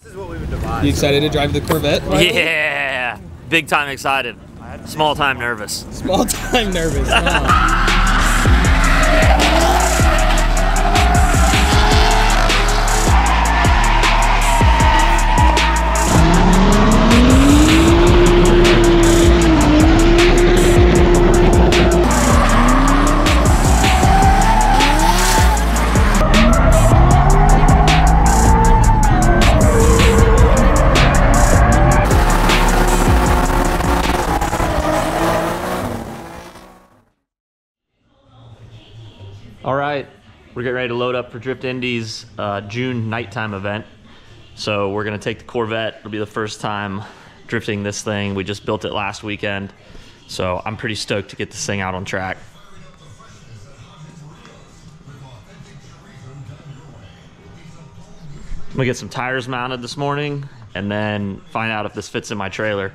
This is what we would divide. You excited to drive the Corvette? Finally? Yeah, big time excited. Small time nervous. Small time nervous. All right, we're getting ready to load up for Drift Indy's June nighttime event. So we're gonna take the Corvette. It'll be the first time drifting this thing. We just built it last weekend. So I'm pretty stoked to get this thing out on track. I'm gonna get some tires mounted this morning and then find out if this fits in my trailer.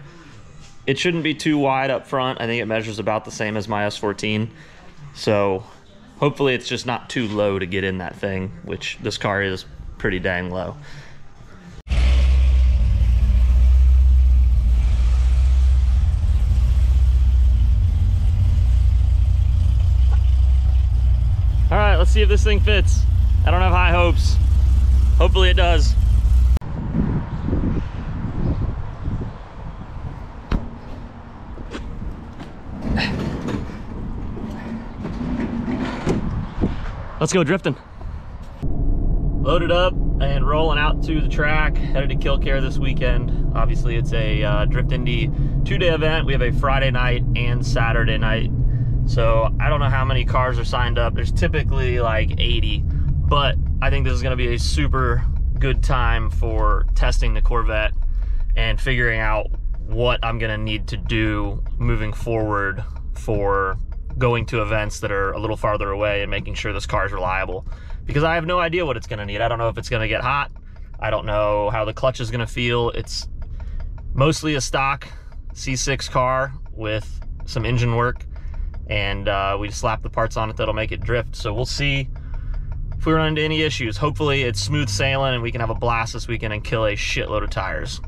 It shouldn't be too wide up front. I think it measures about the same as my S14. So hopefully it's just not too low to get in that thing, which this car is pretty dang low. All right, let's see if this thing fits. I don't have high hopes. Hopefully it does. Let's go drifting. Loaded up and rolling out to the track, headed to Killcare this weekend. Obviously it's a Drift Indy 2-day event. We have a Friday night and Saturday night. So I don't know how many cars are signed up. There's typically like 80, but I think this is gonna be a super good time for testing the Corvette and figuring out what I'm gonna need to do moving forward for going to events that are a little farther away and making sure this car is reliable, because I have no idea what it's going to need. I don't know if it's going to get hot. I don't know how the clutch is going to feel. It's mostly a stock C6 car with some engine work, and we just slapped the parts on it that'll make it drift. So we'll see if we run into any issues. Hopefully it's smooth sailing and we can have a blast this weekend and kill a shitload of tires.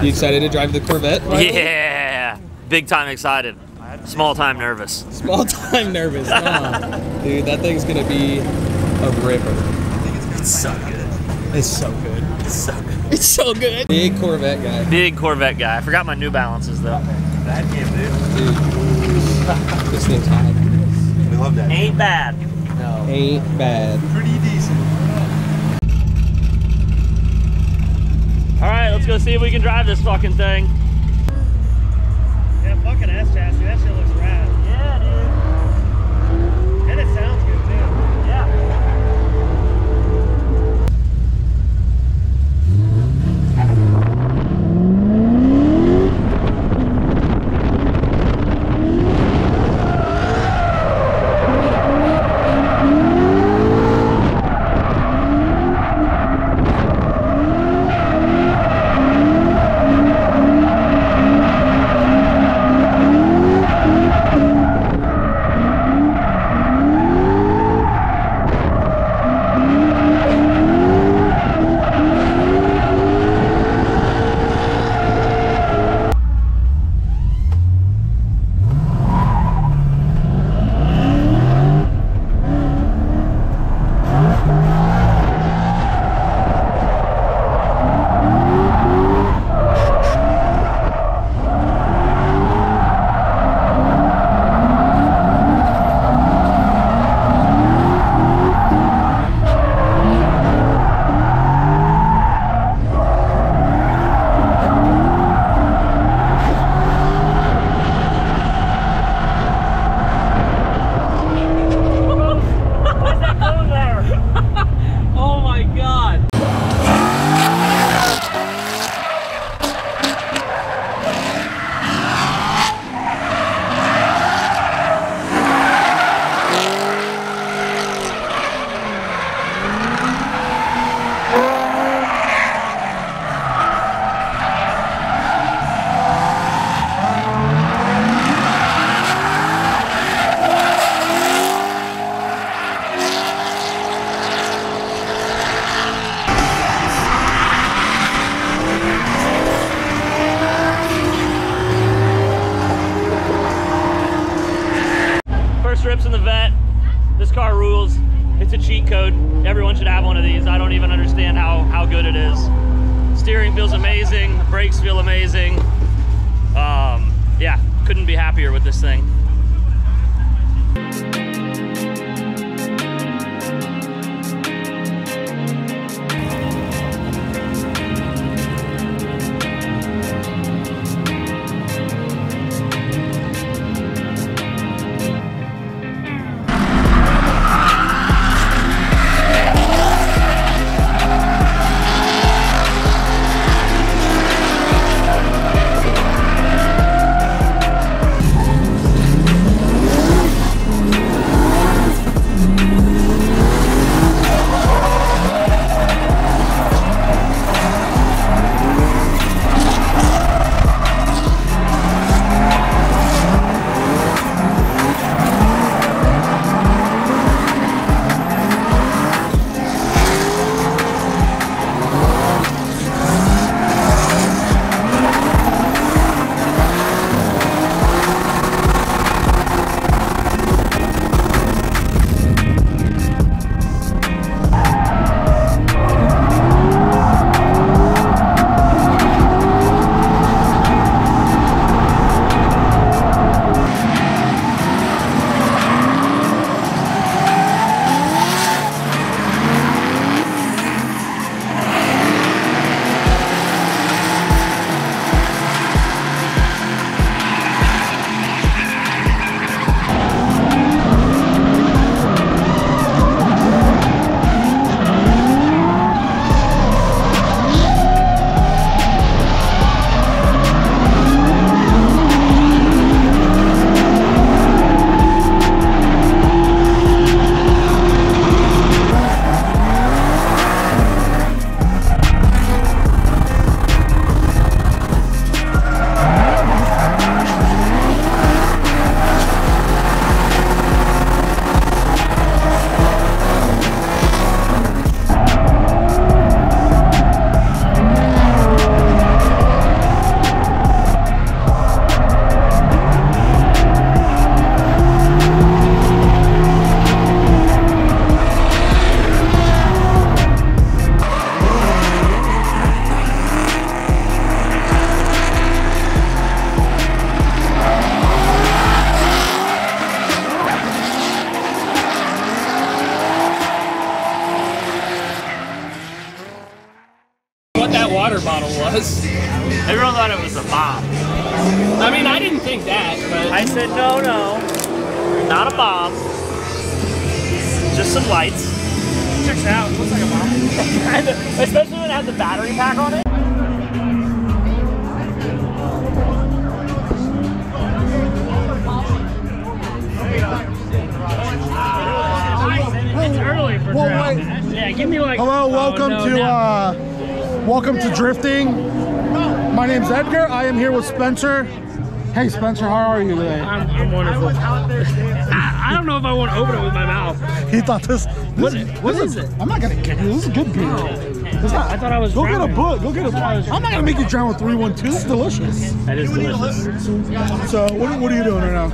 You excited to drive the Corvette? Yeah, big time excited. Small time nervous. Small time nervous. Dude, that thing's gonna be a ripper. It's so good. It's so good. It's so good. It's so good. Big Corvette guy. Big Corvette guy. I forgot my New Balances though. That game, dude. This thing's hot. We love that. Ain't bad. No. Ain't bad. Pretty decent. All right, let's go see if we can drive this fucking thing. Yeah, fucking S chassis. That shit looks rad. Yeah, dude. And it sounds good too. Yeah. everyone should have one of these. I don't even understand how good it is. Steering feels amazing, brakes feel amazing. Yeah, couldn't be happier with this thing. Water bottle was. Everyone thought it was a bomb. I mean, I didn't think that, but I said, no, not a bomb. Just some lights. Checks out. Looks like a bomb. Especially when it has the battery pack on it. It's early for draft. Yeah, give me like. Hello, welcome to drifting. My name's Edgar. I am here with Spencer. Hey Spencer, how are you today? I'm wonderful. I don't know if I want to open it with my mouth. He thought this. What is it? I'm not gonna get you. This is good beer. It's not, I thought I was. Go drowning. get a book. Go get a book. I'm not gonna make you drown with 312. It's delicious. That is delicious. So what are you doing right now?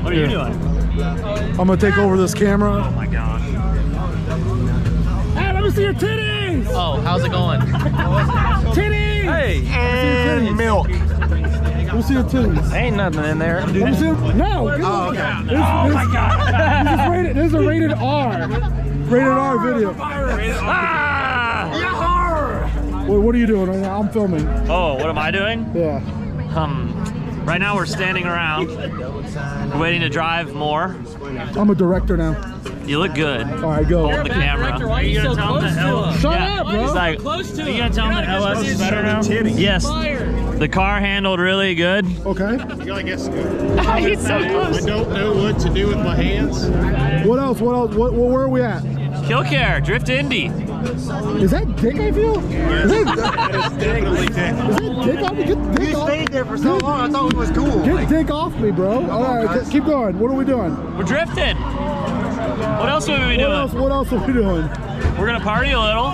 What are you doing? I'm gonna take over this camera. Oh my god. Hey, let me see your titties. oh, how's it going? Titties. Hey, And milk. Let me see your titties. ain't nothing in there. Let me see. No. Oh, okay. Oh my god. This is a rated R. Rated R video. What are you doing right now? I'm filming. Oh, what am I doing? Yeah. Right now we're standing around. We're waiting to drive more. I'm a director now. You look good. All right, go. Hold the camera. Why are you so close to him? Shut Yeah. up, bro. He's like, Close to You him. gonna tell him that LS is better now? yes, the car handled really good. Okay. You gotta get scooped. He's so close. I don't know what to do with my hands. What else? What else? Where are we at? Kill care, Drift Indy. Is that dick I feel? Is that It's definitely dick. dick off me? Get dick You off. stayed there for so long, I thought it was cool. Get dick off me, bro. All right, keep going. What are we doing? We're drifting. What else would we be doing? What else are we doing? We're gonna party a little.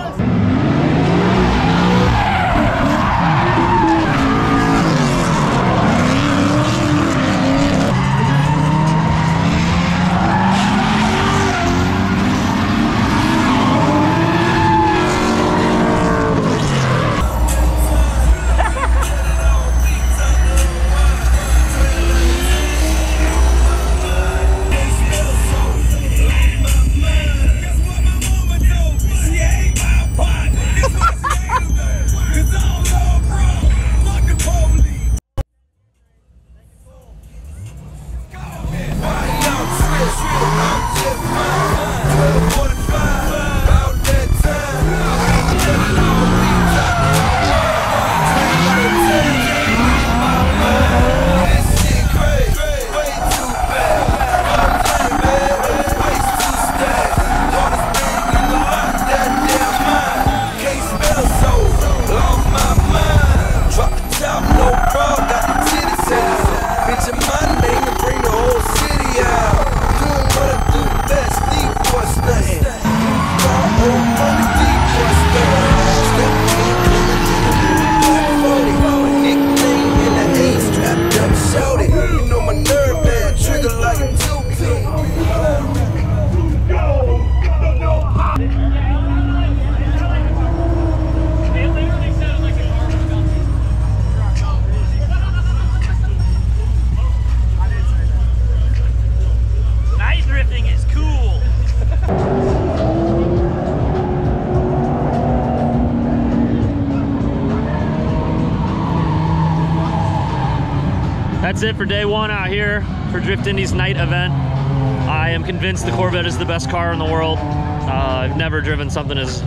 That's it for day one out here for Drift Indy's night event. I am convinced the Corvette is the best car in the world. I've never driven something as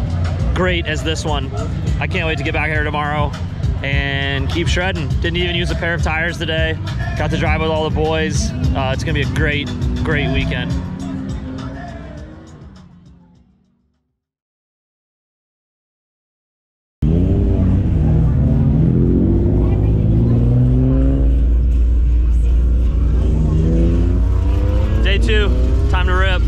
great as this one. I can't wait to get back here tomorrow and keep shredding. Didn't even use a pair of tires today. Got to drive with all the boys. It's gonna be a great, great weekend. Day two, time to rip.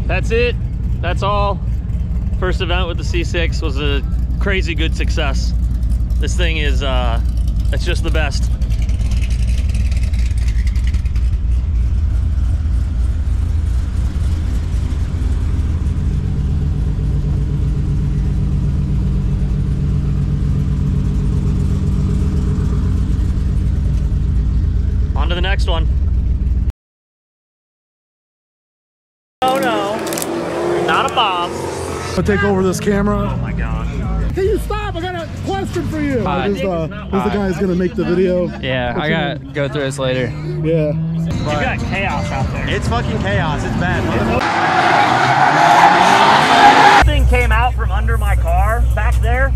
That's it. That's all. First event with the C6 was a crazy good success. This thing is, it's just the best. On to the next one. Oh no, not a bomb. I'll take over this camera. Oh my god. Can you stop? I got a question for you. Who's the guy who's gonna make the video? Yeah, I gotta go through this later. Yeah. You got chaos out there. It's fucking chaos. It's bad. This thing came out from under my car back there.